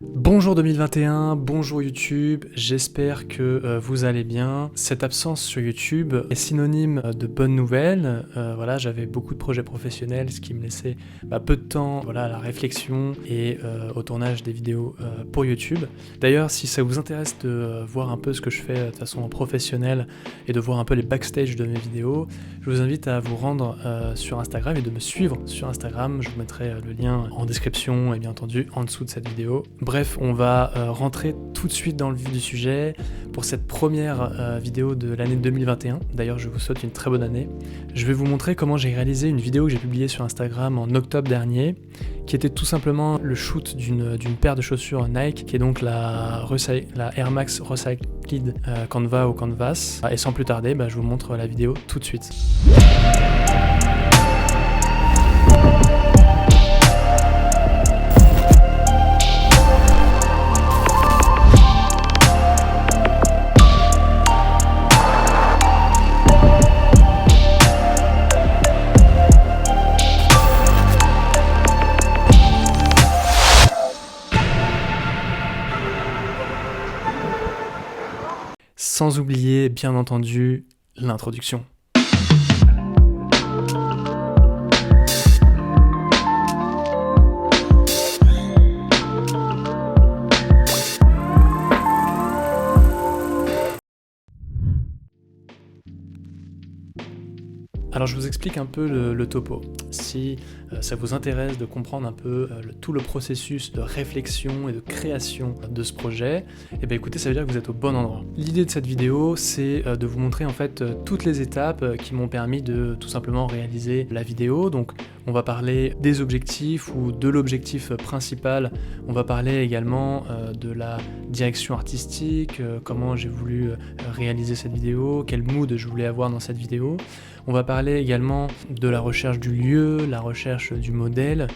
Bonjour 2021, bonjour YouTube, j'espère que vous allez bien. Cette absence sur YouTube est synonyme de bonnes nouvelles. Voilà, j'avais beaucoup de projets professionnels, ce qui me laissait peu de temps à la réflexion et au tournage des vidéos pour YouTube. D'ailleurs, si ça vous intéresse de voir un peu ce que je fais de façon professionnelle et de voir un peu les backstage de mes vidéos, je vous invite à vous rendre sur Instagram et de me suivre sur Instagram. Je vous mettrai le lien en description et bien entendu en dessous de cette vidéo. Bref, on va rentrer tout de suite dans le vif du sujet pour cette première vidéo de l'année 2021. D'ailleurs, je vous souhaite une très bonne année. Je vais vous montrer comment j'ai réalisé une vidéo que j'ai publiée sur Instagram en octobre dernier, qui était tout simplement le shoot d'une paire de chaussures Nike, qui est donc la Air Max Recycled Canva ou Canvas. Et sans plus tarder, je vous montre la vidéo tout de suite. Sans oublier, bien entendu, l'introduction. Alors je vous explique un peu le topo. Si ça vous intéresse de comprendre un peu tout le processus de réflexion et de création de ce projet, écoutez, ça veut dire que vous êtes au bon endroit. L'idée de cette vidéo, c'est de vous montrer en fait toutes les étapes qui m'ont permis de tout simplement réaliser la vidéo. Donc on va parler des objectifs ou de l'objectif principal. On va parler également de la direction artistique, comment j'ai voulu réaliser cette vidéo, quel mood je voulais avoir dans cette vidéo. On va parler également de la recherche du lieu, la recherche du modèle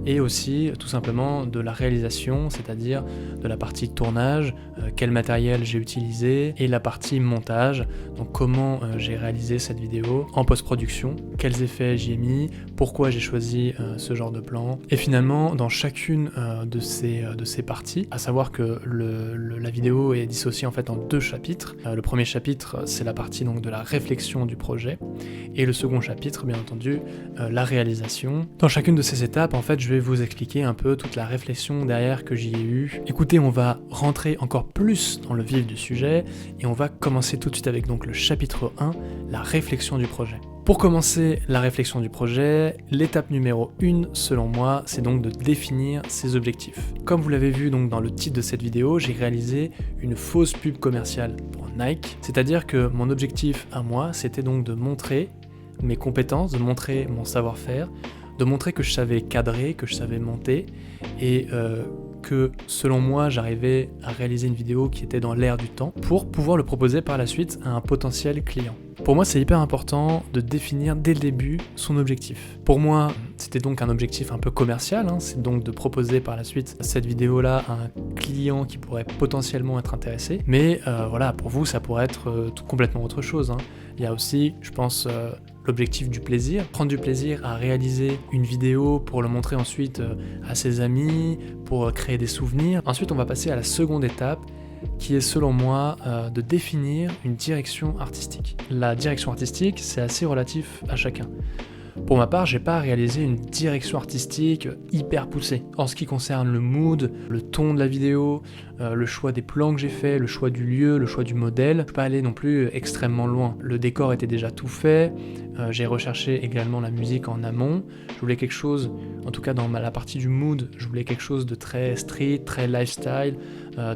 et aussi tout simplement de la réalisation, c'est-à-dire de la partie tournage, quel matériel j'ai utilisé et la partie montage, donc comment j'ai réalisé cette vidéo en post-production, quels effets j'y ai mis, pourquoi j'ai choisi ce genre de plan. Et finalement, dans chacune de ces parties, à savoir que la vidéo est dissociée en fait en deux chapitres. Le premier chapitre, c'est la partie donc de la réflexion du projet. Et le second chapitre, bien entendu, la réalisation. Dans chacune de ces étapes, en fait, je vais vous expliquer un peu toute la réflexion derrière que j'y ai eue. Écoutez, on va rentrer encore plus dans le vif du sujet et on va commencer tout de suite avec donc le chapitre 1, la réflexion du projet. Pour commencer la réflexion du projet, l'étape numéro 1, selon moi, c'est donc de définir ses objectifs. Comme vous l'avez vu donc dans le titre de cette vidéo, j'ai réalisé une fausse pub commerciale pour Nike, c'est-à-dire que mon objectif à moi, c'était donc de montrer mes compétences, de montrer mon savoir-faire, de montrer que je savais cadrer, que je savais monter et que selon moi j'arrivais à réaliser une vidéo qui était dans l'air du temps pour pouvoir le proposer par la suite à un potentiel client. Pour moi c'est hyper important de définir dès le début son objectif. Pour moi c'était donc un objectif un peu commercial, c'est donc de proposer par la suite cette vidéo là à un client qui pourrait potentiellement être intéressé, mais voilà, pour vous ça pourrait être complètement autre chose. Il y a aussi, je pense, l'objectif du plaisir, prendre du plaisir à réaliser une vidéo pour le montrer ensuite à ses amis, pour créer des souvenirs. Ensuite, on va passer à la seconde étape, qui est selon moi de définir une direction artistique. La direction artistique, c'est assez relatif à chacun. Pour ma part, j'ai pas réalisé une direction artistique hyper poussée. En ce qui concerne le mood, le ton de la vidéo, le choix des plans que j'ai fait, le choix du lieu, le choix du modèle, je peux pas aller non plus extrêmement loin. Le décor était déjà tout fait, j'ai recherché également la musique en amont. Je voulais quelque chose, en tout cas dans la partie du mood, je voulais quelque chose de très street, très lifestyle,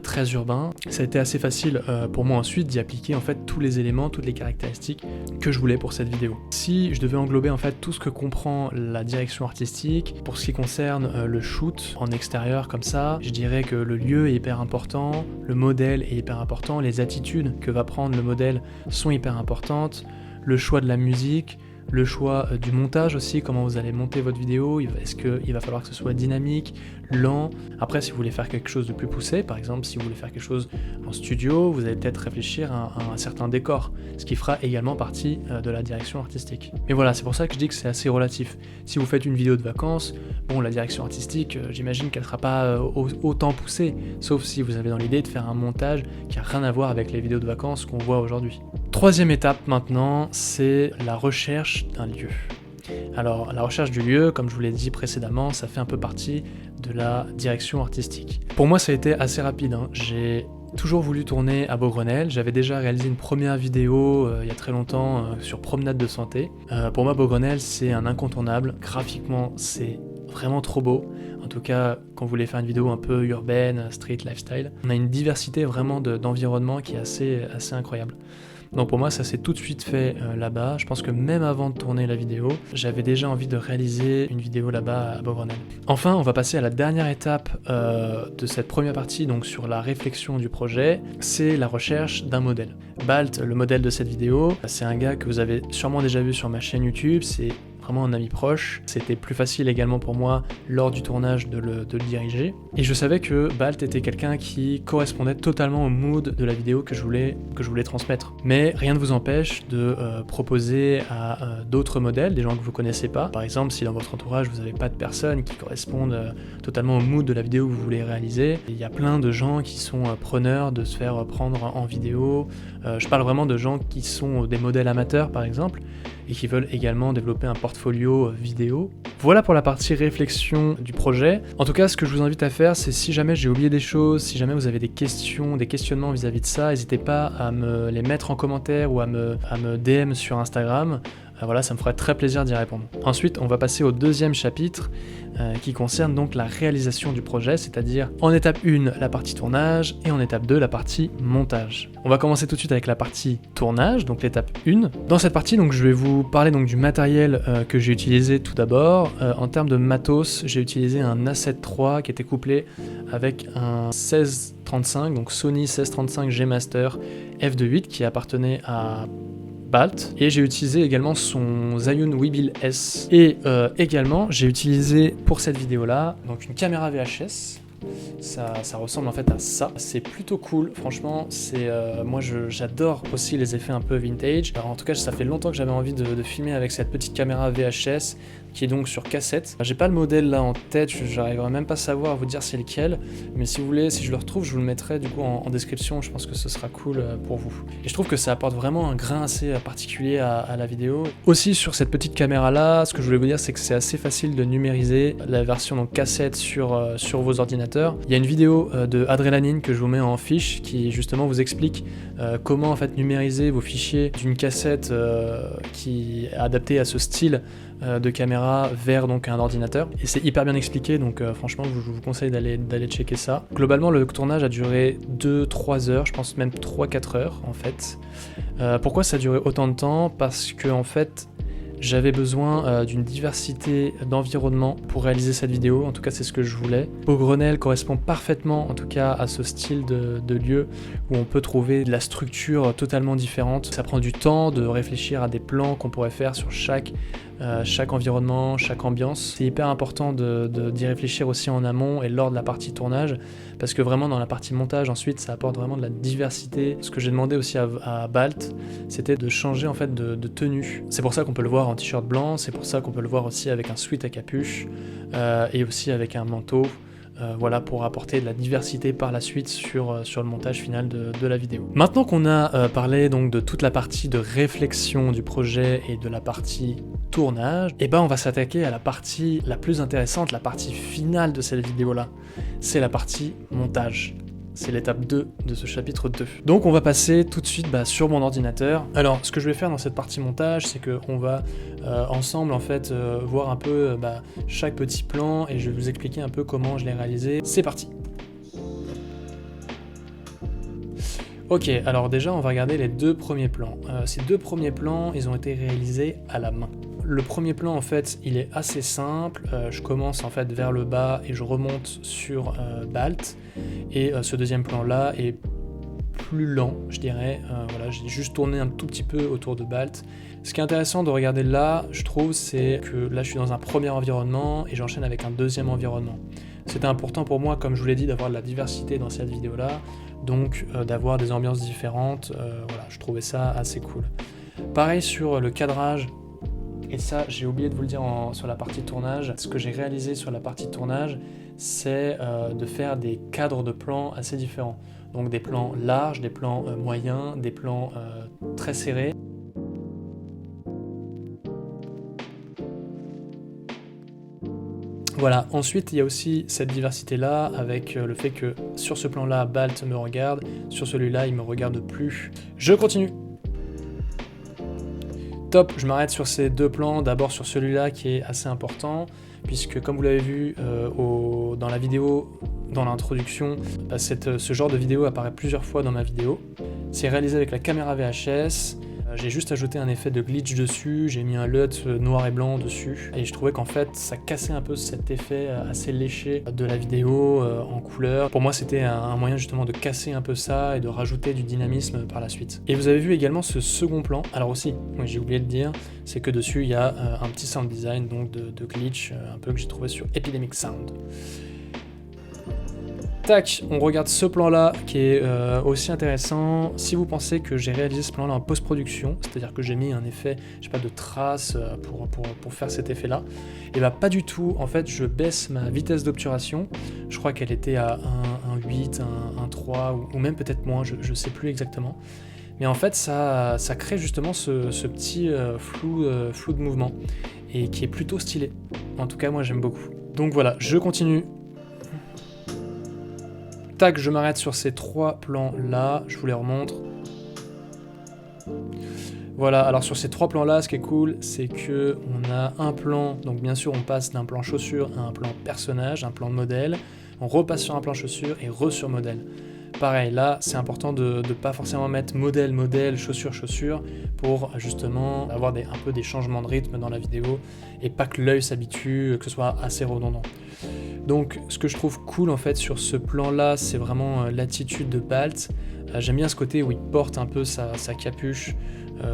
très urbain. Ça a été assez facile pour moi ensuite d'y appliquer en fait tous les éléments, toutes les caractéristiques que je voulais pour cette vidéo. Si je devais englober en fait tout ce que comprend la direction artistique, pour ce qui concerne le shoot en extérieur comme ça, je dirais que le lieu est hyper important, le modèle est hyper important, les attitudes que va prendre le modèle sont hyper importantes, le choix de la musique, le choix du montage aussi, comment vous allez monter votre vidéo, est-ce qu'il va falloir que ce soit dynamique, lent. Après, si vous voulez faire quelque chose de plus poussé, par exemple si vous voulez faire quelque chose en studio, vous allez peut-être réfléchir à un certain décor, ce qui fera également partie de la direction artistique. Mais voilà, c'est pour ça que je dis que c'est assez relatif. Si vous faites une vidéo de vacances, bon, la direction artistique, j'imagine qu'elle ne sera pas autant poussée, sauf si vous avez dans l'idée de faire un montage qui n'a rien à voir avec les vidéos de vacances qu'on voit aujourd'hui. Troisième étape maintenant, c'est la recherche d'un lieu. Alors, la recherche du lieu, comme je vous l'ai dit précédemment, ça fait un peu partie de la direction artistique. Pour moi, ça a été assez rapide, hein. J'ai toujours voulu tourner à Beaugrenelle. J'avais déjà réalisé une première vidéo il y a très longtemps sur promenade de santé. Pour moi, Beaugrenelle, c'est un incontournable. Graphiquement, c'est vraiment trop beau. En tout cas, quand vous voulez faire une vidéo un peu urbaine, street, lifestyle, on a une diversité vraiment d'environnement qui est assez incroyable. Donc pour moi, ça s'est tout de suite fait là-bas. Je pense que même avant de tourner la vidéo, j'avais déjà envie de réaliser une vidéo là-bas à Beaugrenelle. Enfin, on va passer à la dernière étape de cette première partie, donc sur la réflexion du projet, c'est la recherche d'un modèle. Balt, le modèle de cette vidéo, c'est un gars que vous avez sûrement déjà vu sur ma chaîne YouTube, c'est vraiment un ami proche. C'était plus facile également pour moi lors du tournage de le diriger. Et je savais que Balt était quelqu'un qui correspondait totalement au mood de la vidéo que je voulais transmettre. Mais rien ne vous empêche de proposer à d'autres modèles, des gens que vous connaissez pas. Par exemple, si dans votre entourage vous n'avez pas de personnes qui correspondent totalement au mood de la vidéo que vous voulez réaliser, il y a plein de gens qui sont preneurs de se faire prendre en vidéo. Je parle vraiment de gens qui sont des modèles amateurs par exemple, et qui veulent également développer un portfolio vidéo. Voilà pour la partie réflexion du projet. En tout cas, ce que je vous invite à faire, c'est si jamais j'ai oublié des choses, si jamais vous avez des questions, des questionnements vis-à-vis de ça, n'hésitez pas à me les mettre en commentaire ou à me DM sur Instagram. Voilà, ça me ferait très plaisir d'y répondre. Ensuite, on va passer au deuxième chapitre qui concerne donc la réalisation du projet, c'est-à-dire en étape 1, la partie tournage et en étape 2, la partie montage. On va commencer tout de suite avec la partie tournage, donc l'étape 1. Dans cette partie, donc, je vais vous parler donc, du matériel que j'ai utilisé tout d'abord. En termes de matos, j'ai utilisé un A7 III qui était couplé avec un 1635, donc Sony 1635 G Master f2.8 qui appartenait à Balt, et j'ai utilisé également son Zhiyun Weebill S. Et également, j'ai utilisé pour cette vidéo-là donc une caméra VHS. Ça ressemble en fait à ça. C'est plutôt cool, franchement. Moi, j'adore aussi les effets un peu vintage. Alors, en tout cas, ça fait longtemps que j'avais envie de filmer avec cette petite caméra VHS qui est donc sur cassette. J'ai pas le modèle là en tête, j'arriverai même pas à savoir à vous dire c'est lequel, mais si vous voulez, si je le retrouve, je vous le mettrai du coup en description. Je pense que ce sera cool pour vous. Et je trouve que ça apporte vraiment un grain assez particulier à la vidéo. Aussi sur cette petite caméra là, ce que je voulais vous dire, c'est que c'est assez facile de numériser la version donc cassette sur vos ordinateurs. Il y a une vidéo de Adrénaline que je vous mets en fiche qui justement vous explique comment en fait numériser vos fichiers d'une cassette qui est adaptée à ce style de caméra vers donc un ordinateur, et c'est hyper bien expliqué, donc franchement je vous conseille d'aller checker ça. Globalement le tournage a duré 2-3 heures, je pense même 3-4 heures en fait. Pourquoi ça a duré autant de temps? Parce que en fait j'avais besoin d'une diversité d'environnement pour réaliser cette vidéo, en tout cas c'est ce que je voulais. Beaugrenelle correspond parfaitement en tout cas à ce style de lieu où on peut trouver de la structure totalement différente. Ça prend du temps de réfléchir à des plans qu'on pourrait faire sur chaque environnement, chaque ambiance. C'est hyper important d'y réfléchir aussi en amont et lors de la partie tournage, parce que vraiment dans la partie montage ensuite ça apporte vraiment de la diversité. Ce que j'ai demandé aussi à Balt, c'était de changer en fait de tenue. C'est pour ça qu'on peut le voir en t-shirt blanc, c'est pour ça qu'on peut le voir aussi avec un sweat à capuche et aussi avec un manteau. Voilà, pour apporter de la diversité par la suite sur le montage final de la vidéo. Maintenant qu'on a parlé donc de toute la partie de réflexion du projet et de la partie tournage, et ben on va s'attaquer à la partie la plus intéressante, la partie finale de cette vidéo là. C'est la partie montage. C'est l'étape 2 de ce chapitre 2. Donc on va passer tout de suite sur mon ordinateur. Alors ce que je vais faire dans cette partie montage, c'est qu'on va ensemble en fait voir un peu chaque petit plan, et je vais vous expliquer un peu comment je l'ai réalisé. C'est parti. Ok, alors déjà on va regarder les deux premiers plans. Ces deux premiers plans, ils ont été réalisés à la main. Le premier plan en fait, il est assez simple. Je commence en fait vers le bas et je remonte sur Balt. Et ce deuxième plan là est plus lent, je dirais. Voilà, j'ai juste tourné un tout petit peu autour de Balt. Ce qui est intéressant de regarder là, je trouve, c'est que là je suis dans un premier environnement et j'enchaîne avec un deuxième environnement. C'était important pour moi, comme je vous l'ai dit, d'avoir de la diversité dans cette vidéo-là, donc d'avoir des ambiances différentes. Voilà, je trouvais ça assez cool. Pareil sur le cadrage. Et ça, j'ai oublié de vous le dire sur la partie tournage. Ce que j'ai réalisé sur la partie tournage, c'est de faire des cadres de plans assez différents. Donc des plans larges, des plans moyens, des plans très serrés. Voilà, ensuite il y a aussi cette diversité-là avec le fait que sur ce plan-là, Balt me regarde, sur celui-là, il me regarde plus. Je continue. Top, je m'arrête sur ces deux plans, d'abord sur celui-là qui est assez important, puisque comme vous l'avez vu dans la vidéo, dans l'introduction, ce genre de vidéo apparaît plusieurs fois dans ma vidéo. C'est réalisé avec la caméra VHS, j'ai juste ajouté un effet de glitch dessus, j'ai mis un LUT noir et blanc dessus, et je trouvais qu'en fait ça cassait un peu cet effet assez léché de la vidéo en couleur. Pour moi c'était un moyen justement de casser un peu ça et de rajouter du dynamisme par la suite. Et vous avez vu également ce second plan, alors aussi, j'ai oublié de dire, c'est que dessus il y a un petit sound design donc de glitch, un peu que j'ai trouvé sur Epidemic Sound. Tac, on regarde ce plan-là qui est aussi intéressant. Si vous pensez que j'ai réalisé ce plan-là en post-production, c'est-à-dire que j'ai mis un effet, je sais pas, de trace pour faire cet effet-là, et bah pas du tout. En fait, je baisse ma vitesse d'obturation. Je crois qu'elle était à 1.8, 1.3 ou même peut-être moins, je sais plus exactement. Mais en fait, ça crée justement ce petit flou de mouvement et qui est plutôt stylé. En tout cas, moi j'aime beaucoup. Donc voilà, je continue. Tac, je m'arrête sur ces trois plans là, je vous les remontre. Voilà, alors sur ces trois plans là, ce qui est cool, c'est que on a un plan, donc bien sûr on passe d'un plan chaussure à un plan personnage, un plan modèle, on repasse sur un plan chaussure et sur modèle. Pareil, là c'est important de ne pas forcément mettre modèle, modèle, chaussure, chaussure, pour justement avoir un peu des changements de rythme dans la vidéo, et pas que l'œil s'habitue, que ce soit assez redondant. Donc ce que je trouve cool en fait sur ce plan là, c'est vraiment l'attitude de Balt. J'aime bien ce côté où il porte un peu sa capuche,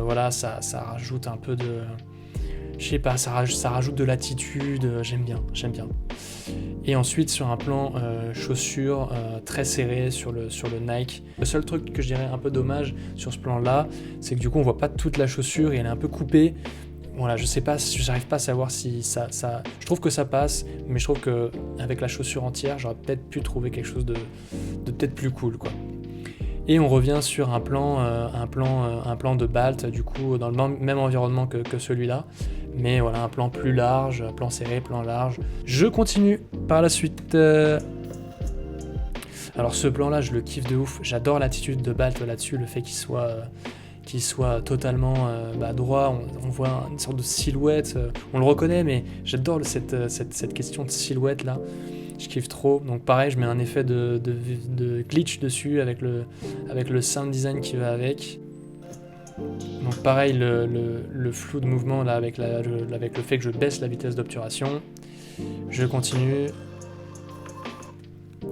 voilà, ça rajoute un peu de... Je sais pas, ça rajoute de l'attitude, j'aime bien. Et ensuite sur un plan chaussures très serré sur le Nike. Le seul truc que je dirais un peu dommage sur ce plan là, c'est que du coup on voit pas toute la chaussure et elle est un peu coupée. Voilà, je sais pas, j'arrive pas à savoir si ça... Je trouve que ça passe, mais je trouve qu'avec la chaussure entière, j'aurais peut-être pu trouver quelque chose de peut-être plus cool, quoi. Et on revient sur un plan de Balt, du coup, dans le même environnement que celui-là. Mais voilà, un plan plus large, plan serré, plan large. Je continue par la suite. Alors ce plan-là, je le kiffe de ouf. J'adore l'attitude de Balt là-dessus, le fait qu'il soit totalement droit, on voit une sorte de silhouette, on le reconnaît, mais j'adore cette question de silhouette là, je kiffe trop. Donc pareil, je mets un effet de glitch dessus avec le sound design qui va avec. Donc pareil, le flou de mouvement là avec le fait que je baisse la vitesse d'obturation. Je continue.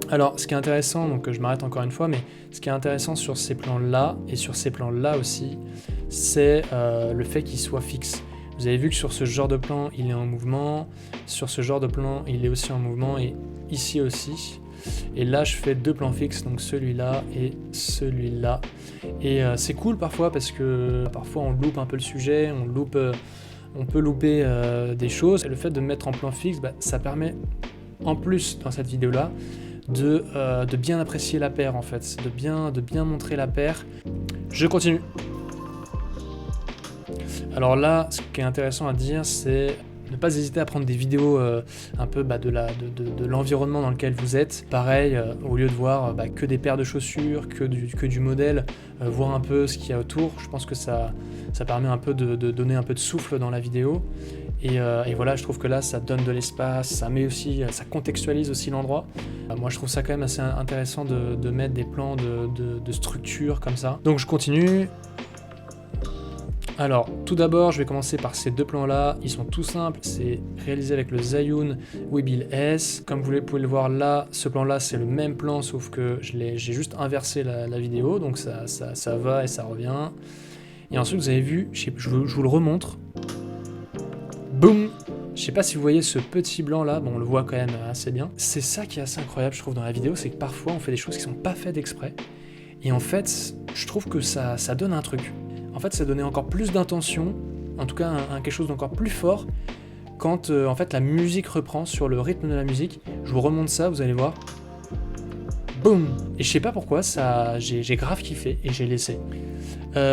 Alors, ce qui est intéressant, donc je m'arrête encore une fois, mais ce qui est intéressant sur ces plans-là, et sur ces plans-là aussi, c'est le fait qu'ils soient fixes. Vous avez vu que sur ce genre de plan, il est en mouvement, sur ce genre de plan, il est aussi en mouvement, et ici aussi. Et là, je fais deux plans fixes, donc celui-là et celui-là. Et c'est cool parfois, parce que parfois on loupe un peu le sujet, on peut louper des choses. Et le fait de me mettre en plan fixe, ça permet, en plus, dans cette vidéo-là, de bien apprécier la paire en fait, de bien montrer la paire. Je continue. Alors là, ce qui est intéressant à dire, c'est ne pas hésiter à prendre des vidéos un peu de l'environnement dans lequel vous êtes. Pareil, au lieu de voir que des paires de chaussures, que du modèle, voir un peu ce qu'il y a autour. Je pense que ça permet un peu de donner un peu de souffle dans la vidéo. Et voilà, je trouve que là, ça donne de l'espace, ça contextualise aussi l'endroit. Moi, je trouve ça quand même assez intéressant de mettre des plans de structure comme ça. Donc, je continue. Alors, tout d'abord, je vais commencer par ces deux plans-là. Ils sont tout simples, c'est réalisé avec le Zhiyun Weebill S. Comme vous pouvez le voir là, ce plan-là, c'est le même plan, sauf que j'ai juste inversé la vidéo, donc ça va et ça revient. Et ensuite, vous avez vu, je vous le remontre. Boum! Je sais pas si vous voyez ce petit blanc-là, bon, on le voit quand même assez bien. C'est ça qui est assez incroyable, je trouve, dans la vidéo, c'est que parfois, on fait des choses qui sont pas faites exprès. Et en fait, je trouve que ça donne un truc. En fait, ça donnait encore plus d'intention, en tout cas quelque chose d'encore plus fort, quand en fait la musique reprend sur le rythme de la musique. Je vous remonte ça, vous allez voir. Boum! Et je sais pas pourquoi, j'ai grave kiffé et j'ai laissé.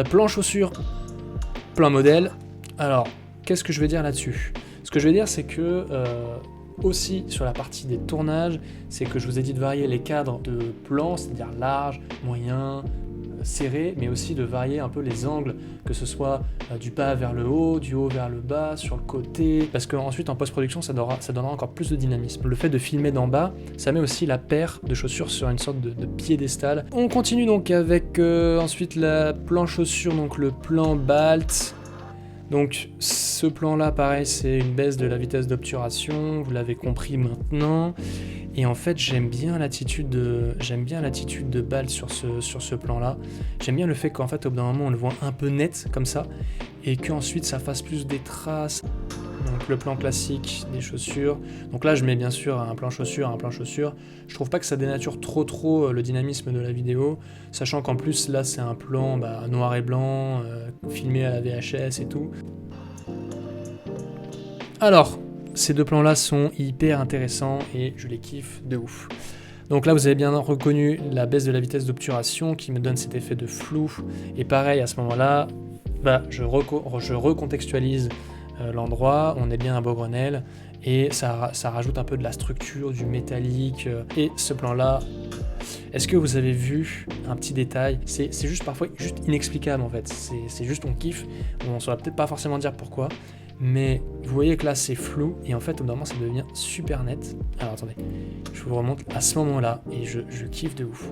Plan chaussures, plan modèle. Alors, qu'est-ce que je vais dire là-dessus? Ce que je vais dire, c'est que aussi sur la partie des tournages, c'est que je vous ai dit de varier les cadres de plans, c'est-à-dire large, moyen, serré, mais aussi de varier un peu les angles, que ce soit du bas vers le haut, du haut vers le bas, sur le côté, parce qu'ensuite en post-production ça donnera encore plus de dynamisme. Le fait de filmer d'en bas, ça met aussi la paire de chaussures sur une sorte de piédestal. On continue donc avec ensuite la plan chaussure, donc le plan Balt. Donc ce plan-là, pareil, c'est une baisse de la vitesse d'obturation, vous l'avez compris maintenant. Et en fait, j'aime bien l'attitude de Balt sur ce plan-là. J'aime bien le fait qu'en fait, au bout d'un moment, on le voit un peu net, comme ça, et qu'ensuite, ça fasse plus des traces. Donc le plan classique des chaussures. Donc là, je mets bien sûr un plan chaussure. Je trouve pas que ça dénature trop le dynamisme de la vidéo, sachant qu'en plus, là, c'est un plan noir et blanc, filmé à la VHS et tout. Alors, ces deux plans-là sont hyper intéressants et je les kiffe de ouf. Donc là, vous avez bien reconnu la baisse de la vitesse d'obturation qui me donne cet effet de flou. Et pareil, à ce moment-là, je recontextualise l'endroit, on est bien à Beaugrenelle, et ça rajoute un peu de la structure, du métallique. Et ce plan-là, est-ce que vous avez vu un petit détail? C'est juste parfois juste inexplicable en fait. C'est juste on kiffe, on ne saura peut-être pas forcément dire pourquoi. Mais vous voyez que là c'est flou et en fait au bout d'un moment ça devient super net. Alors attendez, je vous remonte à ce moment-là et je kiffe de ouf.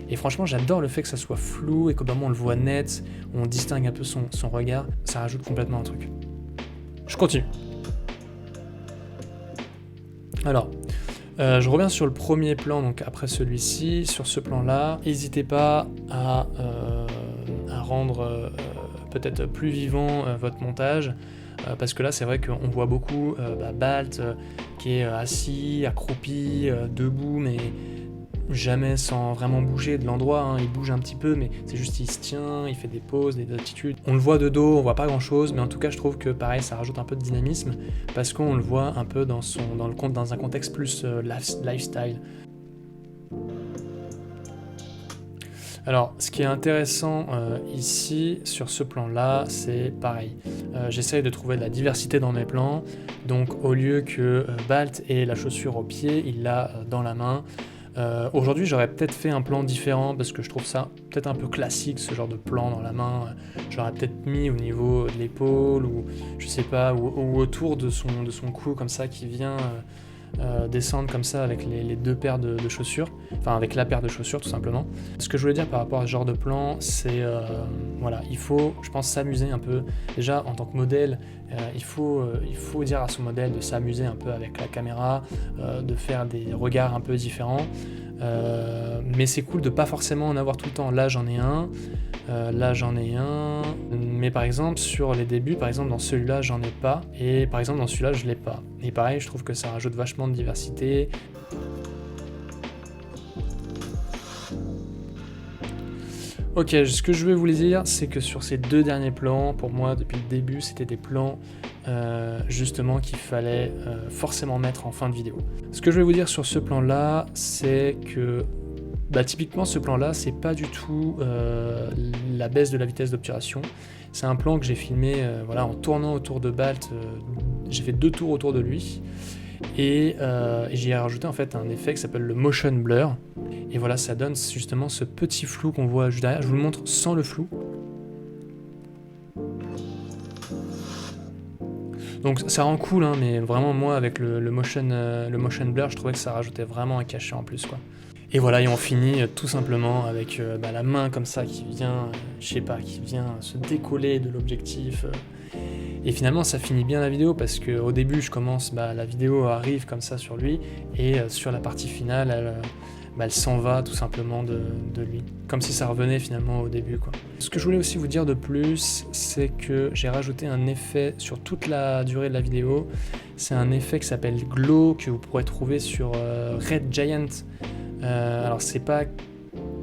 Et franchement j'adore le fait que ça soit flou et qu'au bout d'un moment on le voit net, on distingue un peu son regard, ça rajoute complètement un truc. Je continue. Alors, je reviens sur le premier plan, donc après celui-ci, sur ce plan-là. N'hésitez pas à rendre peut-être plus vivant votre montage. Parce que là c'est vrai qu'on voit beaucoup Balt qui est assis, accroupi, debout, mais jamais sans vraiment bouger de l'endroit, hein. Il bouge un petit peu, mais c'est juste il se tient, il fait des pauses, des attitudes. On le voit de dos, on voit pas grand chose, mais en tout cas je trouve que pareil ça rajoute un peu de dynamisme, parce qu'on le voit un peu dans un contexte plus lifestyle. Alors, ce qui est intéressant ici, sur ce plan-là, c'est pareil. J'essaye de trouver de la diversité dans mes plans, donc au lieu que Balt ait la chaussure au pied, il l'a dans la main. Aujourd'hui, j'aurais peut-être fait un plan différent, parce que je trouve ça peut-être un peu classique, ce genre de plan dans la main. J'aurais peut-être mis au niveau de l'épaule, ou je sais pas, ou autour de son cou, comme ça, qui vient... descendre comme ça avec les deux paires de chaussures, enfin avec la paire de chaussures tout simplement. Ce que je voulais dire par rapport à ce genre de plan, c'est voilà, il faut, je pense, s'amuser un peu. Déjà en tant que modèle, il faut dire à son modèle de s'amuser un peu avec la caméra, de faire des regards un peu différents. Mais c'est cool de pas forcément en avoir tout le temps. Là j'en ai un. Mais par exemple sur les débuts, par exemple dans celui-là j'en ai pas, et par exemple dans celui-là je l'ai pas. Et pareil, je trouve que ça rajoute vachement de diversité. Ok, ce que je veux vous dire, c'est que sur ces deux derniers plans, pour moi depuis le début, c'était des plans justement qu'il fallait forcément mettre en fin de vidéo. Ce que je vais vous dire sur ce plan-là, c'est que typiquement ce plan-là, c'est pas du tout la baisse de la vitesse d'obturation. C'est un plan que j'ai filmé voilà, en tournant autour de Balt. J'ai fait 2 tours autour de lui et j'y ai rajouté en fait un effet qui s'appelle le motion blur. Et voilà, ça donne justement ce petit flou qu'on voit juste derrière. Je vous le montre sans le flou. Donc ça rend cool, hein, mais vraiment moi avec le motion blur, je trouvais que ça rajoutait vraiment un cachet en plus, quoi. Et voilà, et on finit tout simplement avec la main comme ça qui vient, qui vient se décoller de l'objectif. Et finalement, ça finit bien la vidéo parce qu'au début, je commence, la vidéo arrive comme ça sur lui, et sur la partie finale, elle s'en va tout simplement de lui. Comme si ça revenait finalement au début, quoi. Ce que je voulais aussi vous dire de plus, c'est que j'ai rajouté un effet sur toute la durée de la vidéo. C'est un effet qui s'appelle Glow, que vous pourrez trouver sur Red Giant. Alors c'est pas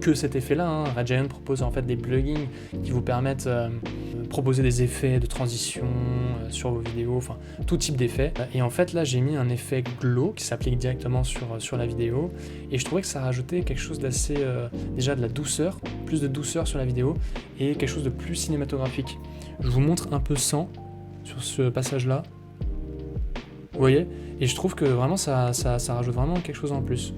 que cet effet-là, hein. Red Giant propose en fait des plugins qui vous permettent de proposer des effets de transition sur vos vidéos, enfin tout type d'effets. Et en fait là j'ai mis un effet glow qui s'applique directement sur la vidéo, et je trouvais que ça rajoutait quelque chose d'assez, déjà de la douceur, plus de douceur sur la vidéo, et quelque chose de plus cinématographique. Je vous montre un peu sans sur ce passage-là, vous voyez, et je trouve que vraiment ça rajoute vraiment quelque chose en plus.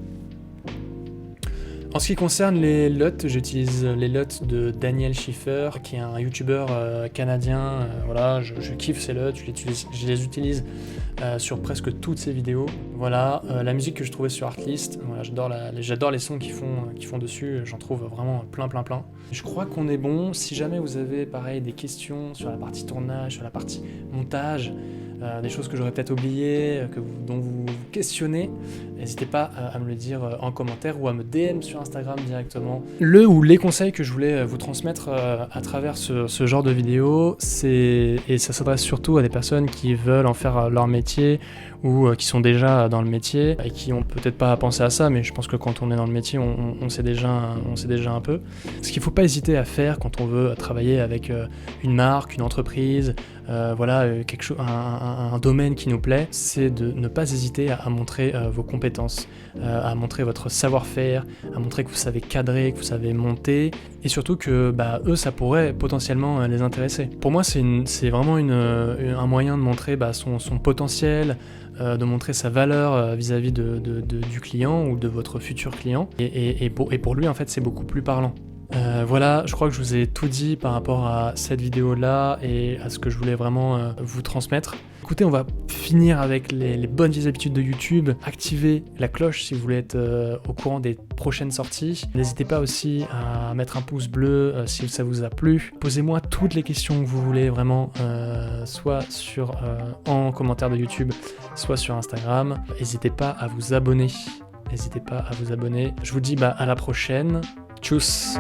En ce qui concerne les LUT, j'utilise les LUT de Daniel Schiffer, qui est un YouTuber canadien. Voilà, je kiffe ces LUT, je les utilise sur presque toutes ses vidéos. Voilà, la musique que je trouvais sur Artlist, voilà, j'adore les sons qu'ils font dessus, j'en trouve vraiment plein. Je crois qu'on est bon. Si jamais vous avez pareil des questions sur la partie tournage, sur la partie montage, des choses que j'aurais peut-être oubliées, dont vous vous questionnez, n'hésitez pas à me le dire en commentaire ou à me DM sur Instagram directement. Le ou les conseils que je voulais vous transmettre à travers ce genre de vidéo, et ça s'adresse surtout à des personnes qui veulent en faire leur métier ou qui sont déjà dans le métier et qui ont peut-être pas à penser à ça, mais je pense que quand on est dans le métier, on sait déjà un peu. Ce qu'il ne faut pas hésiter à faire quand on veut travailler avec une marque, une entreprise, un domaine qui nous plaît, c'est de ne pas hésiter à montrer vos compétences, à montrer votre savoir-faire, à montrer que vous savez cadrer, que vous savez monter, et surtout que eux, ça pourrait potentiellement les intéresser. Pour moi, c'est vraiment un moyen de montrer son potentiel, de montrer sa valeur vis-à-vis du client ou de votre futur client, et pour lui, en fait, c'est beaucoup plus parlant. Voilà, je crois que je vous ai tout dit par rapport à cette vidéo-là et à ce que je voulais vraiment vous transmettre. Écoutez, on va finir avec les bonnes vieilles habitudes de YouTube. Activez la cloche si vous voulez être au courant des prochaines sorties. N'hésitez pas aussi à mettre un pouce bleu si ça vous a plu. Posez-moi toutes les questions que vous voulez vraiment, soit en commentaire de YouTube, soit sur Instagram. N'hésitez pas à vous abonner. Je vous dis à la prochaine. Tchuss.